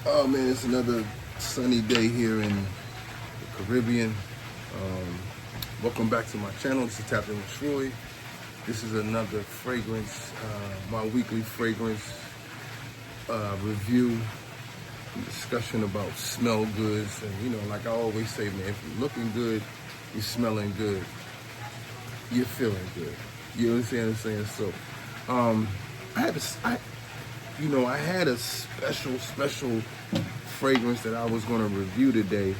Oh man, it's another sunny day here in the Caribbean. Welcome back to my channel. This is Tapping with Troy. This is another fragrance, my weekly fragrance review and discussion about smell goods. And you know, like I always say, man, if you're looking good, you're smelling good, you're feeling good. You understand what I'm saying? So, I had a special fragrance that I was going to review today,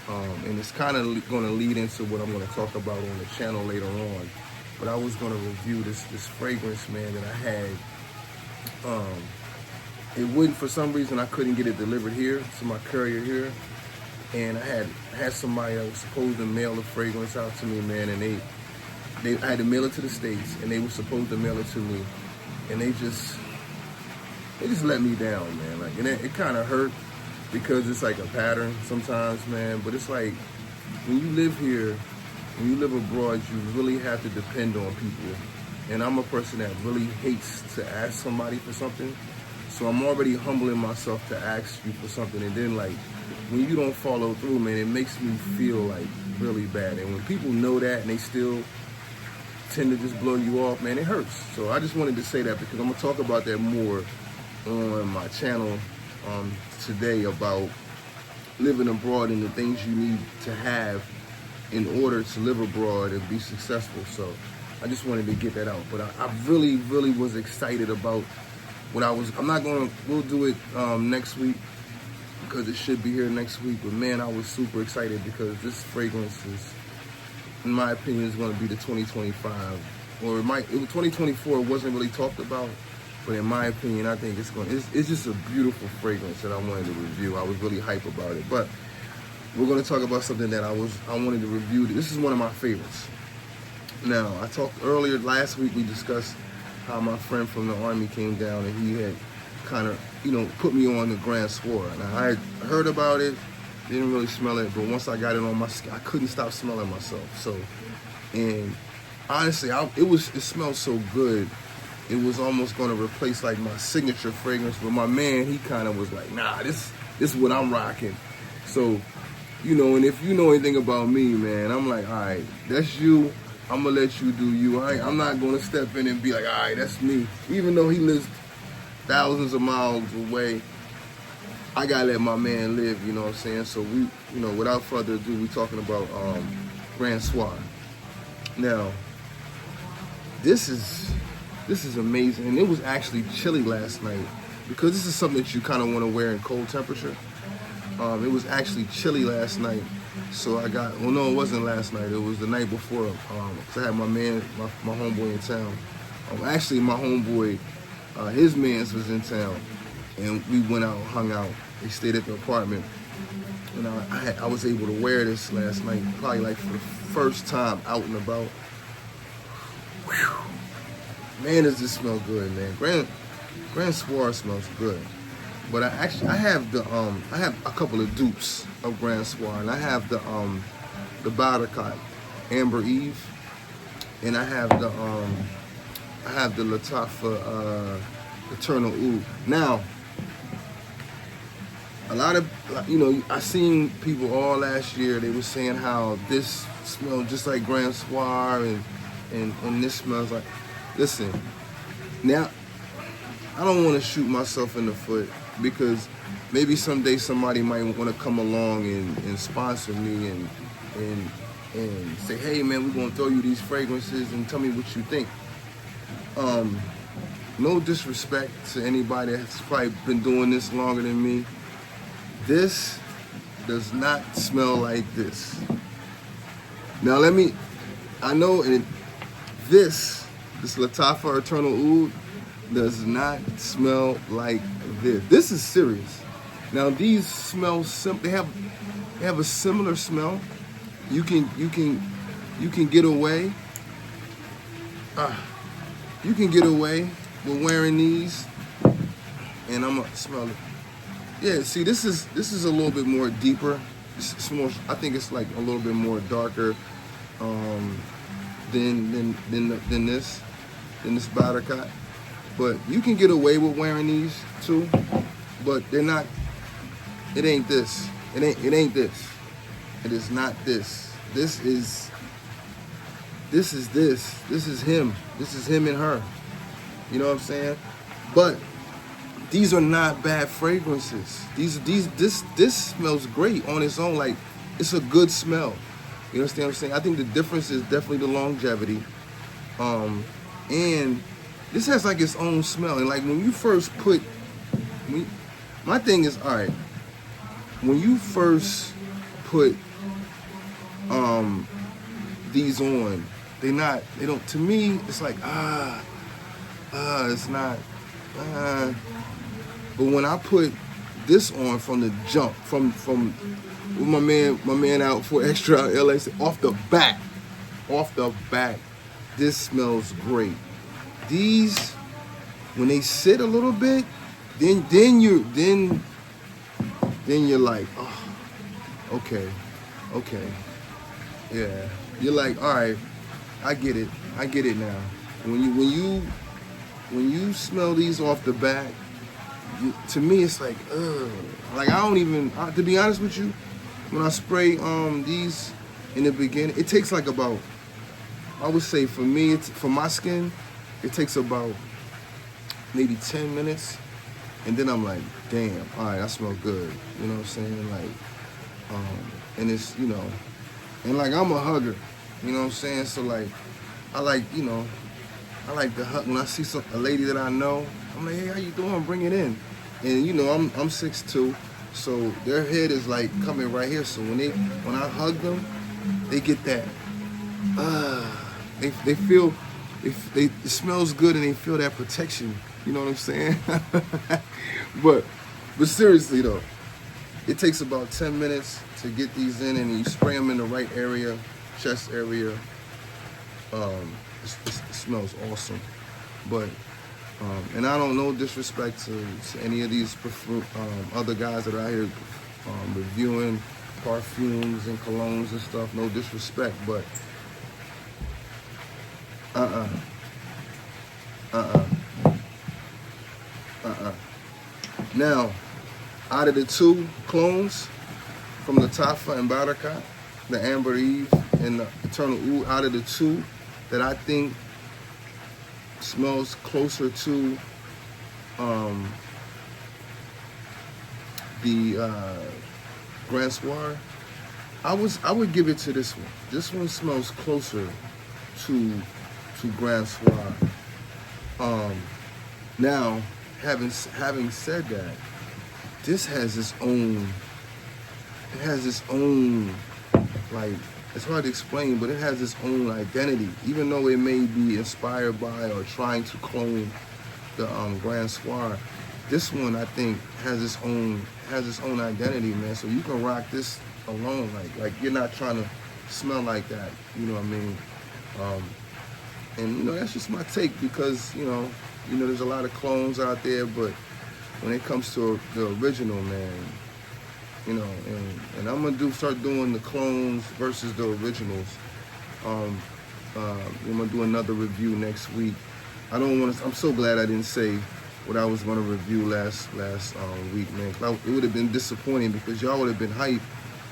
and it's kind of going to lead into what I'm going to talk about on the channel later on. But I was going to review this fragrance, man, that I had. It wouldn't, for some reason, I couldn't get it delivered here to my courier here, and I had somebody that was supposed to mail the fragrance out to me, man, and I had to mail it to the States, and they were supposed to mail it to me, and they just let me down, man. Like, and it kind of hurt because it's like a pattern sometimes, man. But it's like when you live here, when you live abroad, you really have to depend on people. And I'm a person that really hates to ask somebody for something. So I'm already humbling myself to ask you for something. And then like when you don't follow through, man, it makes me feel like really bad. And when people know that and they still tend to just blow you off, man, it hurts. So I just wanted to say that because I'm gonna talk about that more on my channel today about living abroad and the things you need to have in order to live abroad and be successful. So I just wanted to get that out. But I really was excited about what we'll do it next week because it should be here next week. But man, I was super excited because this fragrance is, in my opinion, is going to be the 2025, or 2024 wasn't really talked about. But in my opinion, I think it's just a beautiful fragrance that I wanted to review. I was really hype about it. But we're going to talk about something that I wanted to review. This is one of my favorites. Now, I talked earlier last week, we discussed how my friend from the Army came down and he had kind of, put me on the Grand Soir. Now, I had heard about it, didn't really smell it, but once I got it on my skin, I couldn't stop smelling myself. So, and honestly, it smelled so good. It was almost going to replace like my signature fragrance, but my man, he kind of was like, nah, this is what I'm rocking. So, and if you know anything about me, man, I'm like, all right, that's you. I'm going to let you do you. I'm not going to step in and be like, all right, that's me. Even though he lives thousands of miles away, I got to let my man live, you know what I'm saying? So we, without further ado, we talking about Grand Soir. Now, this is amazing, and it was actually chilly last night because this is something that you kind of want to wear in cold temperature. It was actually chilly last night, so no, it wasn't last night. It was the night before. Cause I had my man, my homeboy in town. Actually, my homeboy, his man's was in town, and we went out, hung out. They stayed at the apartment, and I was able to wear this last night, probably like for the first time out and about. Whew. Man, does this smell good, man. Grand Soir smells good. But I have I have a couple of dupes of Grand Soir, and I have the Buttercup Amber Eve, and I have the Lattafa Eternal Oud. Now, a lot of, I seen people all last year, they were saying how this smelled just like Grand Soir and this smells like. Listen, now, I don't want to shoot myself in the foot because maybe someday somebody might want to come along and sponsor me and say, hey man, we're going to throw you these fragrances and tell me what you think. No disrespect to anybody that's probably been doing this longer than me. This does not smell like this. Now I know this Lattafa Eternal Oud does not smell like this. This is serious. Now these smell they have a similar smell. You can get away. You can get away with wearing these, and I'm gonna smell it. Yeah, see, this is a little bit more deeper. It's more, I think it's like a little bit more darker than this Buttercup. But you can get away with wearing these too, but they're not It ain't this. It ain't this. It is not this. This is this. This is him. This is him and her. You know what I'm saying? But these are not bad fragrances. This smells great on its own. Like, it's a good smell. You understand what I'm saying? I think the difference is definitely the longevity. And this has like its own smell. And like when you first put, my thing is, all right, when you first put these on, they don't, to me, it's like, it's not, but when I put this on from the jump, from with my man out for extra LA, off the back, this smells great. These, when they sit a little bit, then you're like, oh, okay, yeah. You're like, all right, I get it now. When you smell these off the back, to me it's like, ugh. Like, I don't even, to be honest with you, when I spray these in the beginning, it takes like about, I would say for me, for my skin, it takes about maybe 10 minutes. And then I'm like, damn, all right, I smell good. You know what I'm saying? Like, and it's, you know, and like, I'm a hugger. You know what I'm saying? So like, I like to hug. When I see a lady that I know, I'm like, hey, how you doing? Bring it in. And you know, I'm 6'2", so their head is like coming right here. So when I hug them, they get that, they feel, it smells good and they feel that protection. You know what I'm saying? but seriously though, it takes about 10 minutes to get these in, and you spray them in the right area, chest area. It smells awesome. But and I don't, no disrespect to any of these other guys that are out here reviewing perfumes and colognes and stuff. No disrespect, but Now, out of the two clones from Lattafa and Fragrance, the Amber Eve and the Eternal Oud, out of the two that I think smells closer to the Grand Soir, I would give it to this one. This one smells closer to Grand Soir. Now, having said that, this has its own. It has its own, like, it's hard to explain, but it has its own identity. Even though it may be inspired by or trying to clone the Grand Soir, this one I think has its own identity, man. So you can rock this alone, like you're not trying to smell like that. You know what I mean? And you know, that's just my take, because you know there's a lot of clones out there, but when it comes to the original, man, you know, and I'm gonna start doing the clones versus the originals. I'm gonna do another review next week. I'm so glad I didn't say what I was gonna review last week, man. It would have been disappointing, because y'all would have been hyped,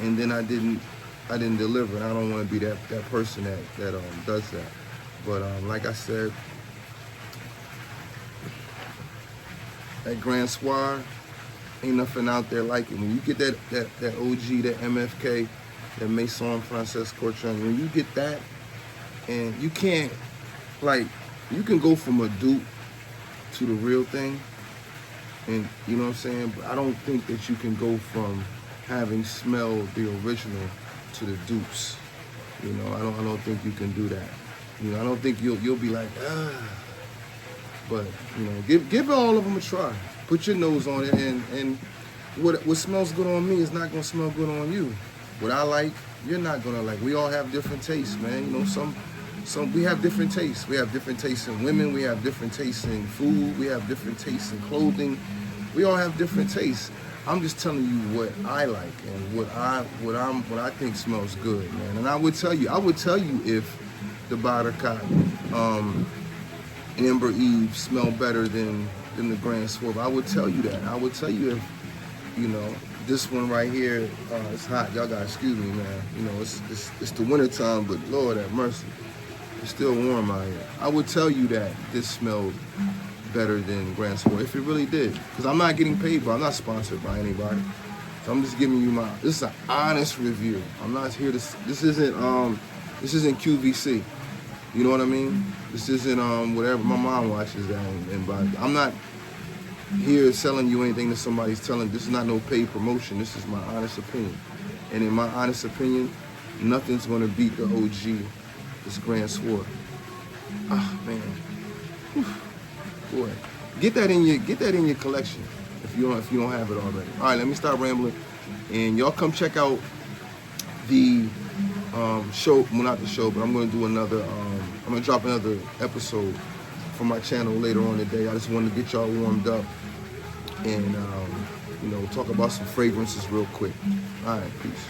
and then I didn't deliver. And I don't want to be that person that does that. But like I said, that Grand Soir, ain't nothing out there like it. When you get that OG, that MFK, that Maison Francis Corchon, when you get that, and you can't, like, you can go from a dupe to the real thing, and you know what I'm saying? But I don't think that you can go from having smelled the original to the dupes. You know, I don't think you can do that. You know, I don't think you'll be like, but you know, give all of them a try. Put your nose on it, and what smells good on me is not gonna smell good on you. What I like, you're not gonna like. We all have different tastes, man. You know, some we have different tastes. We have different tastes in women. We have different tastes in food. We have different tastes in clothing. We all have different tastes. I'm just telling you what I like and what I think smells good, man. And I would tell you if the Fragrance Amber Eve smell better than the Grand Soir. I would tell you that. I would tell you if, you know, This one right here, it's hot. Y'all gotta excuse me, man. You know, it's the winter time, but Lord have mercy, it's still warm out here. I would tell you that this smelled better than Grand Soir if it really did, because I'm not getting paid, but I'm not sponsored by anybody. So I'm just giving you this is an honest review. I'm not here to. This isn't QVC. You know what I mean? This isn't whatever. My mom watches that and I'm not here selling you anything that somebody's telling. This is not no paid promotion. This is my honest opinion. And in my honest opinion, nothing's gonna beat the OG. This Grand Soir. Ah, man. Whew. Boy, get that in your collection if you don't have it already. All right, let me stop rambling, and y'all come check out the show. Well, not the show, but I'm gonna do another. I'm gonna drop another episode from my channel later on today. I just wanted to get y'all warmed up and talk about some fragrances real quick. All right, peace.